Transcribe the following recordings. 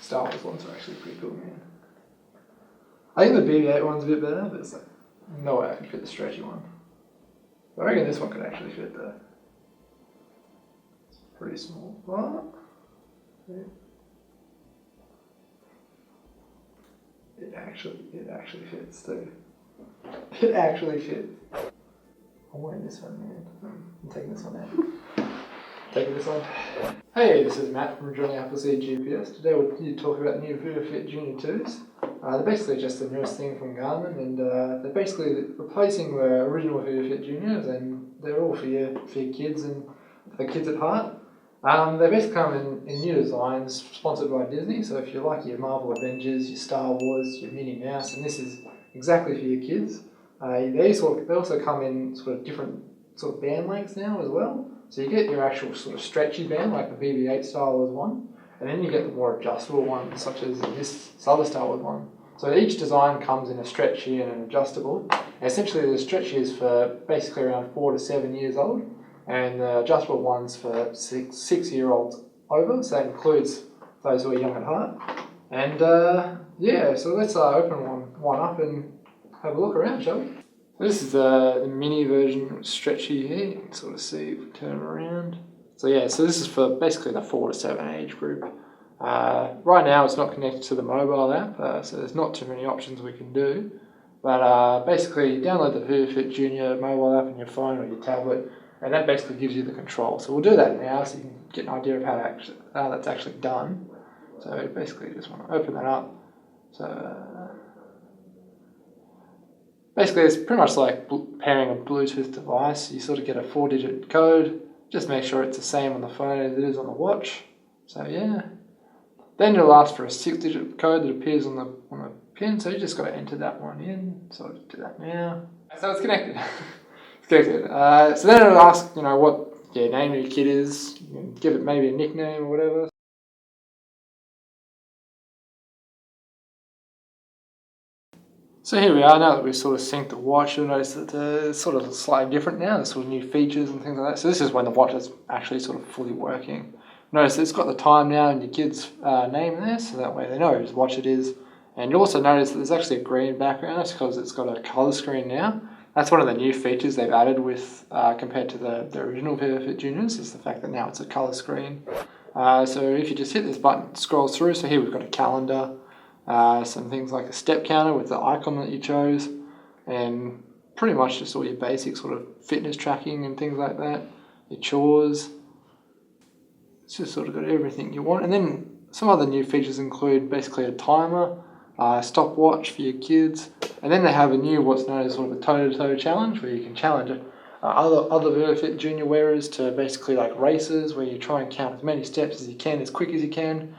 Star Wars ones are actually pretty cool, man. I think the BB-8 one's a bit better, but it's like, no way I can fit the stretchy one. But I reckon this one could actually fit though. It's pretty small. What? Yeah. It actually fits too. It actually fits. I'm wearing this one, man. I'm taking this one out. Taking this one. Hey, this is Matt from Johnny Appleseed GPS. Today we'll talk about the new vivofit Junior 2s. They're basically just the newest thing from Garmin, and they're basically replacing the original vivofit Juniors, and they're all for your kids and for kids at heart. They basically come in new designs sponsored by Disney, so if you like your Marvel Avengers, your Star Wars, your Minnie Mouse, and this is exactly for your kids. They also come in sort of different sort of band lengths now as well. So you get your actual sort of stretchy band like the BB-8 Star Wars one, and then you get the more adjustable ones such as this other Star Wars one. So each design comes in a stretchy and an adjustable. And essentially the stretchy is for basically around 4 to 7 years old, and the adjustable one's for 6-year-olds over, so that includes those who are young at heart. And yeah, so let's open one up and have a look around, shall we? This is the mini version, stretchy here. You can sort of see if we turn it around. So yeah, so this is for basically the 4 to 7 age group. Right now it's not connected to the mobile app, so there's not too many options we can do. But basically you download the vivofit Junior mobile app on your phone or your tablet, and that basically gives you the control. So we'll do that now so you can get an idea of how that's actually done. So basically you just want to open that up. So basically it's pretty much like pairing a Bluetooth device. You sort of get a 4-digit code. Just make sure it's the same on the phone as it is on the watch. So yeah. Then it'll ask for a 6-digit code that appears on the pin. So you just got to enter that one in. So I'll just do that now. So it's connected. It's connected. So then it'll ask, what your name of your kid is. You can give it maybe a nickname or whatever. So here we are, now that we've sort of synced the watch, you'll notice that it's sort of slightly different now. There's sort of new features and things like that. So this is when the watch is actually sort of fully working. Notice it's got the time now and your kid's name there, so that way they know whose watch it is. And you'll also notice that there's actually a green background. That's because it's got a colour screen now. That's one of the new features they've added with compared to the original vivofit Juniors, is the fact that now it's a colour screen. So if you just hit this button, it scrolls through. So here we've got a calendar. Some things like a step counter with the icon that you chose, and pretty much just all your basic sort of fitness tracking and things like that, your chores. It's just sort of got everything you want. And then some other new features include basically a timer, stopwatch for your kids, and then they have a new what's known as sort of a toe-to-toe challenge, where you can challenge other vivofit Junior wearers to basically like races where you try and count as many steps as you can, as quick as you can.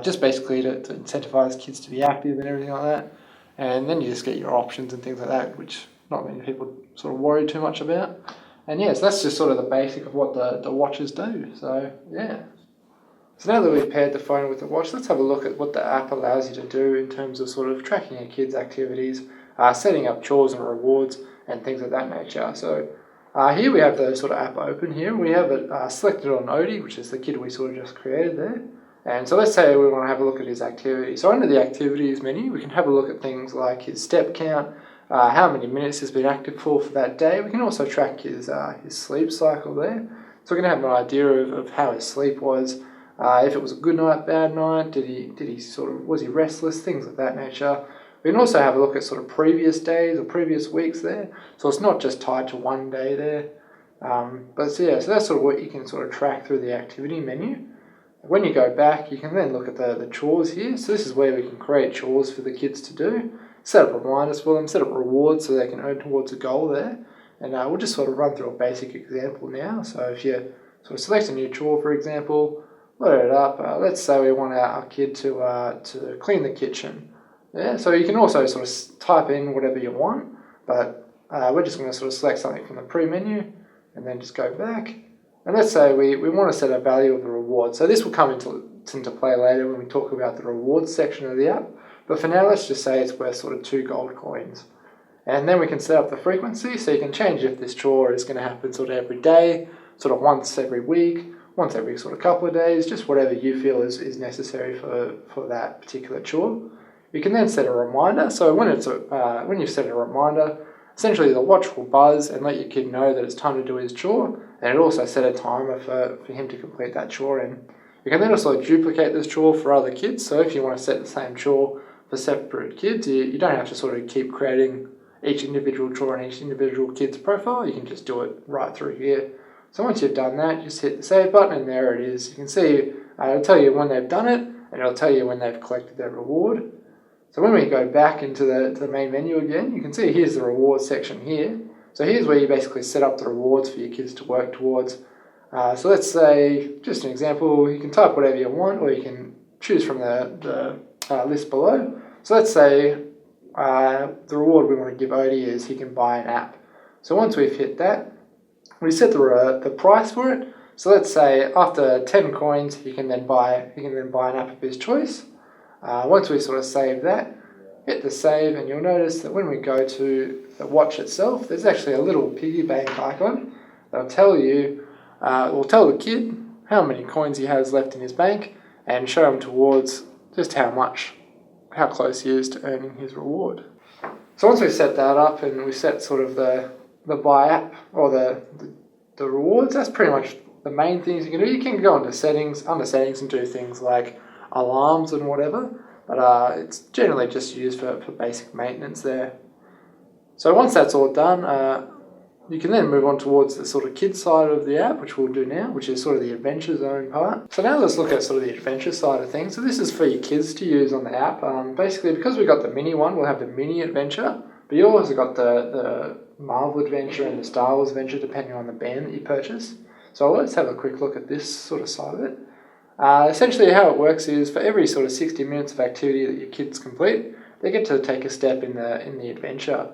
Just basically to incentivize kids to be active and everything like that. And then you just get your options and things like that, which not many people sort of worry too much about. And yeah, so that's just sort of the basic of what the watches do. So yeah. So now that we've paired the phone with the watch, let's have a look at what the app allows you to do in terms of sort of tracking your kids' activities, setting up chores and rewards, and things of that nature. So here we have the sort of app open here. We have it selected on Odie, which is the kid we sort of just created there. And so let's say we want to have a look at his activity. So under the activities menu, we can have a look at things like his step count, how many minutes he's been active for that day. We can also track his sleep cycle there. So we're going to have an idea of how his sleep was, if it was a good night, bad night, was he restless, things of that nature. We can also have a look at sort of previous days or previous weeks there. So it's not just tied to one day there. So that's sort of what you can sort of track through the activity menu. When you go back, you can then look at the chores here. So this is where we can create chores for the kids to do, set up reminders for them, set up rewards so they can earn towards a goal there. And we'll just sort of run through a basic example now. So if you sort of select a new chore, for example, load it up. Let's say we want our kid to clean the kitchen. Yeah, so you can also sort of type in whatever you want, but we're just going to sort of select something from the pre-menu and then just go back. And let's say we want to set a value of the reward. So this will come into play later when we talk about the rewards section of the app. But for now, let's just say it's worth sort of 2 gold coins. And then we can set up the frequency, so you can change if this chore is going to happen sort of every day, sort of once every week, once every sort of couple of days, just whatever you feel is necessary for that particular chore. You can then set a reminder. So when you've set a reminder, essentially the watch will buzz and let your kid know that it's time to do his chore, and it also set a timer for him to complete that chore. And you can then also duplicate this chore for other kids. So if you want to set the same chore for separate kids, you don't have to sort of keep creating each individual chore in each individual kid's profile. You can just do it right through here. So once you've done that, just hit the save button, and there it is. You can see it'll tell you when they've done it, and it'll tell you when they've collected their reward. So when we go back into the main menu again, you can see here's the rewards section here. So here's where you basically set up the rewards for your kids to work towards. So let's say, just an example, you can type whatever you want, or you can choose from the list below. So let's say the reward we want to give Odie is he can buy an app. So once we've hit that, we set the price for it. So let's say after 10 coins, he can then buy an app of his choice. Once we sort of save that, hit the save, and you'll notice that when we go to the watch itself, there's actually a little piggy bank icon that'll tell you, will tell the kid how many coins he has left in his bank and show him towards just how close he is to earning his reward. So once we've set that up and we set sort of the buy app or the rewards, that's pretty much the main things you can do. You can go under settings and do things like alarms and whatever, but it's generally just used for basic maintenance there. So once that's all done, you can then move on towards the sort of kids side of the app, which we'll do now, which is sort of the adventure zone part. So now let's look at sort of the adventure side of things. So this is for your kids to use on the app. Basically, because we got the mini one, we'll have the mini adventure, but you also got the Marvel adventure and the Star Wars adventure, depending on the band that you purchase. So let's have a quick look at this sort of side of it. Essentially how it works is for every sort of 60 minutes of activity that your kids complete, they get to take a step in the adventure.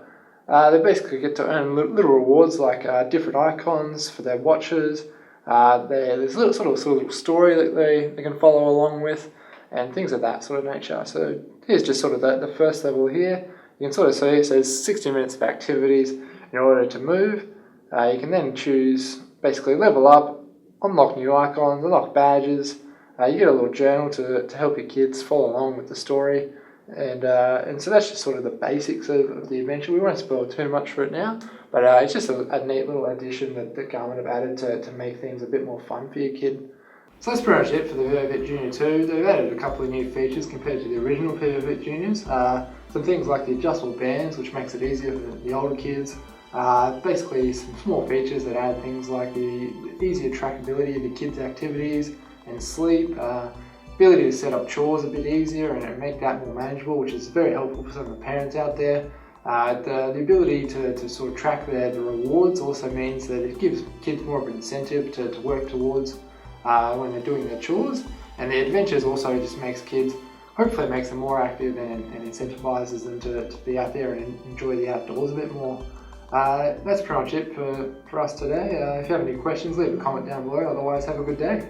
They basically get to earn little rewards like different icons for their watches. There's a little story that they can follow along with, and things of that sort of nature. So here's just sort of the first level here. You can sort of see it says 60 minutes of activities in order to move. You can then choose basically level up, unlock new icons, unlock badges. You get a little journal to help your kids follow along with the story, and so that's just sort of the basics of the adventure. We won't spoil too much for it now, but it's just a neat little addition that Garmin have added to make things a bit more fun for your kid. So that's pretty much it for the vivofit Junior 2. They've added a couple of new features compared to the original vivofit Juniors. Some things like the adjustable bands, which makes it easier for the older kids. Basically some small features that add things like the easier trackability of your kids' activities and sleep, ability to set up chores a bit easier and make that more manageable, which is very helpful for some of the parents out there. The ability to sort of track the rewards also means that it gives kids more of an incentive to work towards when they're doing their chores. And the adventures also just hopefully makes them more active and incentivizes them to be out there and enjoy the outdoors a bit more. That's pretty much it for us today. If you have any questions, leave a comment down below. Otherwise, have a good day.